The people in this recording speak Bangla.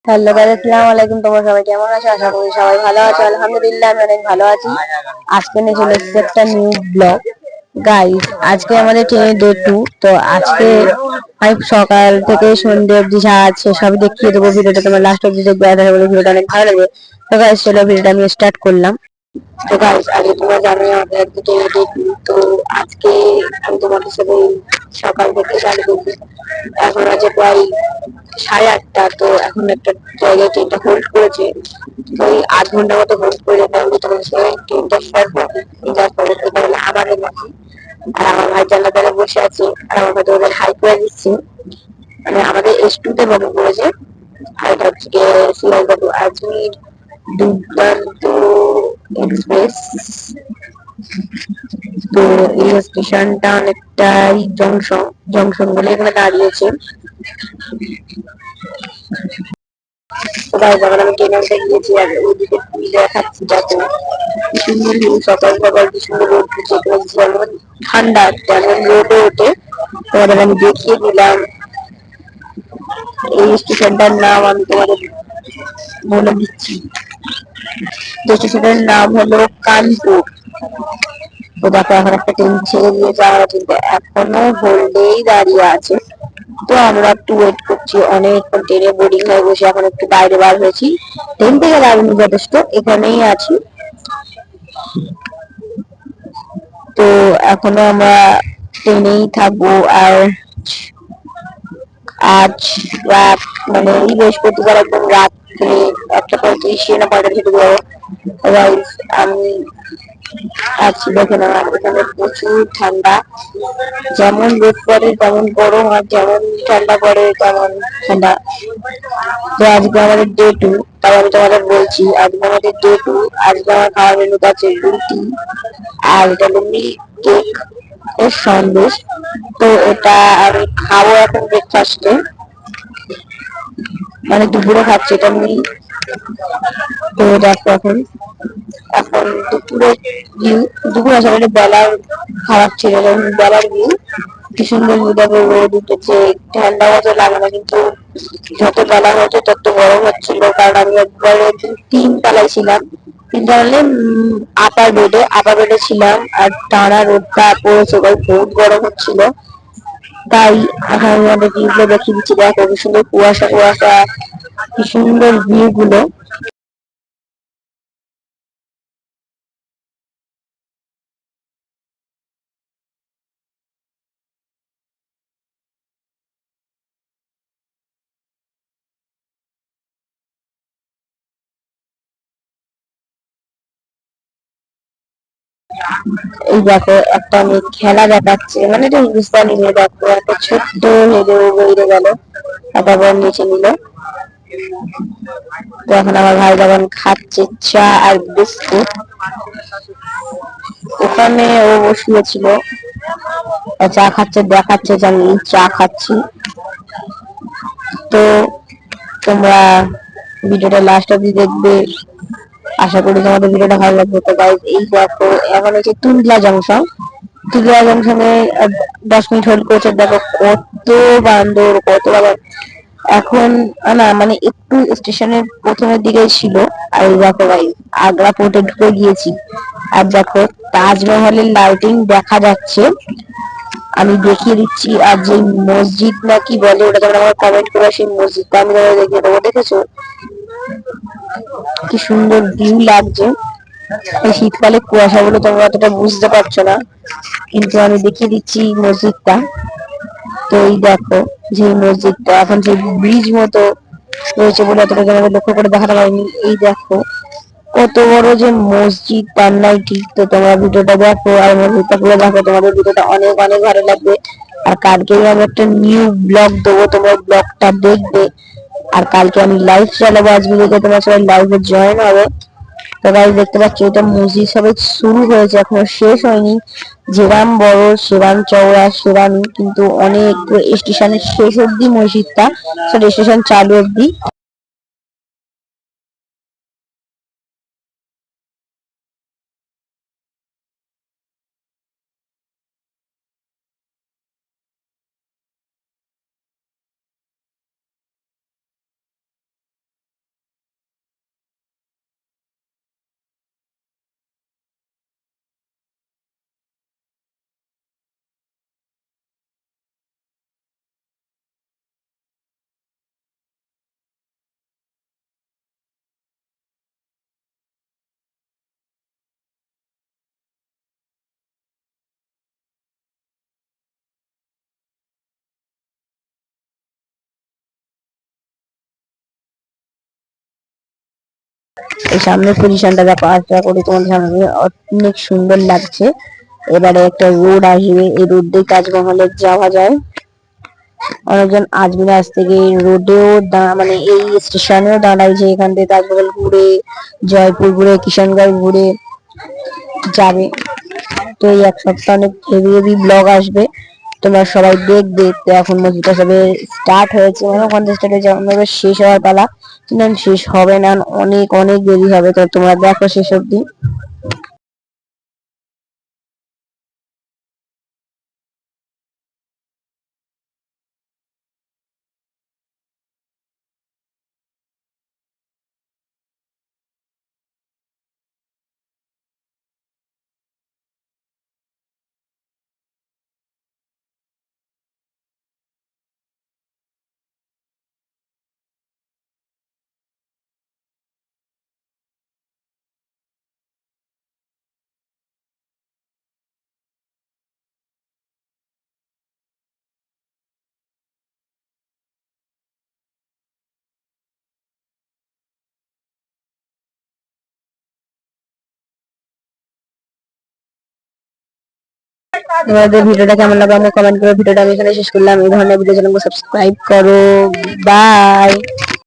হ্যালো গাইস, আসসালামু আলাইকুম। তোমরা সবাই কেমন আছো? আশা করি সবাই ভালো আছো। আলহামদুলিল্লাহ আমি অনেক ভালো আছি। আজকে নিয়ে চলে এসেছি একটা নিউ ব্লগ। গাইস, আজকে আমাদের ট্রেনের ডে 2। তো আজকে আমি সকাল থেকে সন্ধ্যে অবধি যা আছে সবই দেখিয়ে দেবো। ভিডিওটা তোমার লাস্ট অবধি দেখবে, আশা করি ভিডিওটা অনেক ভালো লাগবে। তো গাইস চলো ভিডিওটা আমি স্টার্ট করলাম। তো গাইস, আগে তোমরা জানো আমাদের আজকে ট্রেনের ডে 2। তো আজকে আমি তোমাদের সাথে সকাল থেকে গাড়ি করবো। এখন আছে প্রায় 8:30। তো এখন একটা জায়গায় ট্রেনটা হোল্ড করেছে। তো ওই 8 ঘন্টা মতো হোল্ড করে যেতে হবে। তখন সে ট্রেনটা স্টার্ট করবে। যার ফলে এটা হলো আমাদের নাকি। আর আমার ভাই জানলা দ্বারা বসে আছে আর আমার ভাই ওদের হাই করে দিচ্ছে। মানে আমাদের S2-তে বন্ধ করেছে। আর এটা হচ্ছে গিয়ে শিয়ালদা টু আজমির দুর্দান্ত এক্সপ্রেস। তো এই স্টেশনটা অনেকটাই জংশন জংশন বলে এখানে দাঁড়িয়েছে। তো ভাই যখন আমি ট্রেনে উঠে গিয়েছি আর ওইদিকে দেখাচ্ছি, দেখো কি সুন্দর ভিউ। সকাল সকাল কি সুন্দর রোদ উঠেছে, যেমন ঠান্ডা তেমন রোদও ওঠে। তোমাদের আমি দেখিয়ে দিলাম। এই স্টেশনটার নাম আমি তোমাদের বলে দিচ্ছি। যে স্টেশনের নাম হলো কানপুর। তো দেখো এখন একটা ট্রেন ছেড়ে দিয়ে যাওয়া, কিন্তু এখনো হোল্ডেই দাঁড়িয়ে আছে। তো আমরা একটু ওয়েট করছি, অনেকক্ষণ ট্রেনে বোর্ডিং হয়ে বসে এখন একটু বাইরে বার হয়েছি। ট্রেন থেকে দাঁড়িয়ে যথেষ্ট, এখানেই আছি। তো এখনো আমরা ট্রেনেই থাকবো। আর আজ রাত মানে এই বৃহস্পতিবার একদম রাত্রে 1:35 না 45 আমি আছি। দেখেন আমার এখানে প্রচুর ঠান্ডা। যেমন রোদ পড়ে তেমন গরম, আর যেমন ঠান্ডা পড়ে তেমন ঠান্ডা। তো আজকে আমাদের ডে 2। তাই আমি তোমাদের বলছি আজকে আমাদের ডে 2। আজকে আমার খাওয়ার মেনুতে আছে রুটি আর এটা হলো মিল্ক কেক এর সন্দেশ। তো এটা আমি খাবো এখন ব্রেকফাস্টে, মানে দুপুরে খাচ্ছি এটা আমি। তো দেখো এখন এখন দুপুরে ভিউ, দুপুর আসলে বেলার খারাপ ছিল, বেলার ভিউ কি সুন্দর ভিউ। দেখো রোদ উঠেছে, ঠান্ডা মতো লাগে না, কিন্তু যত বেলা হচ্ছে তত গরম হচ্ছিল। কারণ আমি একবারে 3 তলায় ছিলাম। 3 তলায় আপার বেডে ছিলাম আর টানা রোদটা পড়েছে, বহুত গরম হচ্ছিল। তাই এখন আমাদের ভিউ গুলো দেখিয়ে দিচ্ছি। দেখো কি সুন্দর কুয়াশা কুয়াশা, কি সুন্দর ভিউ গুলো। এই দেখো একটা মেয়ে খেলা দেখাচ্ছে, মানে এটা হিন্দুস্তানি মেয়ে। দেখো একটা ছোট্ট হেঁটে বেরিয়ে গেল, তারপর নিচে নিল। তো এখন আমার ভাই যখন খাচ্ছে চা আর বিস্কুট, ওখানে ও বসিয়েছিল চা খাচ্ছে, দেখাচ্ছে যে আমি চা খাচ্ছি। তো তোমরা ভিডিওটা লাস্ট অব্দি দেখবে, আশা করি তোমাদের ভিডিওটা ভালো লাগবে। তো গাইস এই দেখো এখন হচ্ছে তুললা জংশন। তুললা জংশনে 10 মিনিট হোল্ড করেছে। দেখো কত বান্দর, কত বান্দর। এখন না মানে একটু স্টেশনের প্রথমের দিকে ছিল। আর এই দেখো ভাই আগ্রা পোর্টে ঢুকে গিয়েছি। আর দেখো তাজমহলের লাইটিং দেখা যাচ্ছে, আমি দেখিয়ে দিচ্ছি। আর যে মসজিদ না কি বলে ওটা তোমরা আমার কমেন্ট করে, সেই মসজিদটা আমি তোমাদের দেখিয়ে দেবো। দেখেছো কি সুন্দর ভিউ লাগছে। এই শীতকালে কুয়াশা গুলো তোমরা অতটা বুঝতে পারছো না, কিন্তু আমি দেখিয়ে দিচ্ছি মসজিদটা। তো এই দেখো যে মসজিদটা এখন যে ব্রিজ মতো রয়েছে বলে অতটা তোমাদের লক্ষ্য করে দেখাতে পারিনি। এই দেখো কত বড় যে মসজিদ, তার নাই ঠিক। তো তোমরা ভিডিওটা দেখো আর মসজিদটা পুরো দেখো, তোমাদের ভিডিওটা অনেক অনেক ভালো লাগবে। আর কালকেই আমি একটা নিউ ব্লগ দেবো, তোমরা ব্লগটা দেখবে। আর কালকে আমি লাইভ চালাবো আজকে, তোমার সবাই লাইভে জয়েন হবে। তো গাইস দেখতে পাচ্ছ এটা মসজিদ সবে শুরু হয়েছে, এখনো শেষ হয়নি। যেরাম বড় সেরাম চওড়া সেরামই, কিন্তু অনেক স্টেশনের শেষ অব্দি মসজিদটা, স্টেশন চালু অব্দি। এই সামনের পজিশনটা দেখো, আস্তে করে তোমাদের সামনে অনেক সুন্দর লাগছে। এবারে একটা রোড আসবে, এই রোড দিয়ে তাজমহলে যাওয়া যায়। অনেকজন আজমিরাজ থেকে রোডেও মানে এই স্টেশনেও দাঁড়ায় যে এখান থেকে তাজমহল ঘুরে, জয়পুর ঘুরে, কিষানগঞ্জ ঘুরে যাবে। তো এই এক সপ্তাহ অনেক হেভি হেভি ব্লগ আসবে, তোমরা সবাই দেখবে। তো এখন মসজিদটা সবে স্টার্ট হয়েছে, মানে ওখান থেকে স্টার্ট হয়েছে, আমাদের শেষ হওয়ার পালা, কিন্তু শেষ হবে না, অনেক অনেক দেরি হবে। তো তোমরা দেখো শেষ অব্দি। তোমাদের ভিডিওটা কেমন লাগলো আমাকে কমেন্ট করে। ভিডিওটা আমি এখানে শেষ করলাম। এই ধরনের ভিডিও জন্য সাবস্ক্রাইব করো। বাই।